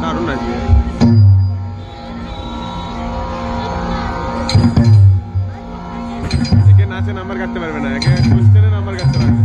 দারুণ লাগবে। একে নাচে নাম্বার কাটতে পারবে না, একে কোশ্চেনে নাম্বার কাটতে পারবে।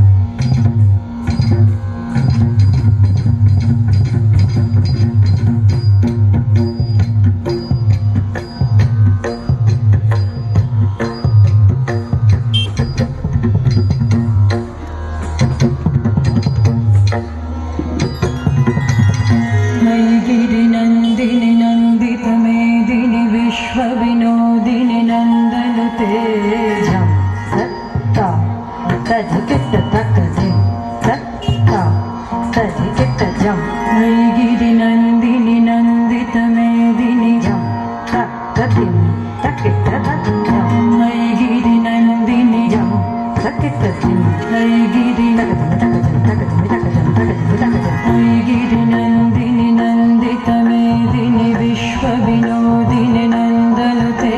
नंदिनी नंदित मेदिनी विश्व विनोदिनी नंदनुते झम सत्ता तजकित तक झम सत्ता तजकित झम गिरि नंदिनी नंदित मेदिनी झम तक तकित तक झम गिरि नंदिनी झम तकित झम गिरि गिरि नंदिनी नंदित मेदिनी विश्व विनोदिनी नंदनुते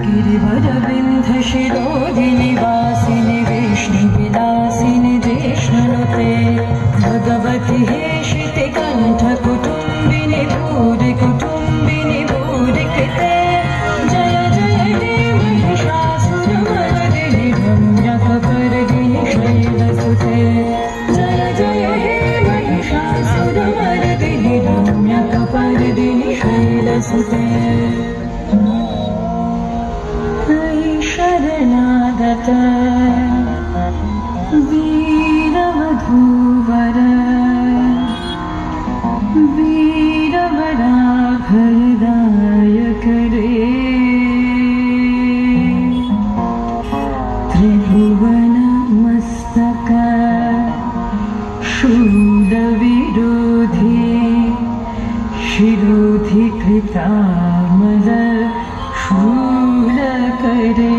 गिरिवर विंध शिरोधिनी वासिनी विष्णु विलासिनी देशनुते भगवती हेशिते कंठ कुटुंबिनी भूरि कुटुंबिनी भूरिकृते जय जय हे महिषासुरमर्दिनी रम्यकपर्दिनी शैलसुते जय जय हे महिषासुरमर्दिनी रम्यकपर्दिनी शैलसुते अयि शरणागत वीरवधूवर वीरवराभयदायक रे त्रिभुवन मस्तक शूलविरोधी शिरोधि कृतामल शूलकरे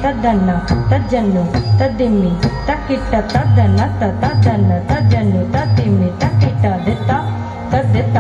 ತದ್ದನ್ನ ತಜ್ಜನ್ನು ತದ್ದಿಮ್ಮಿ ತಕ್ಕಿಟ್ಟ ತದ್ದನ್ನ ತದ್ದನ್ನ ತಜ್ಜನ್ನು ತದ್ದಿಮ್ಮಿ ತಕ್ಕಿಟ್ಟ ದೆತ್ತ ತದ್ದೆತ್ತ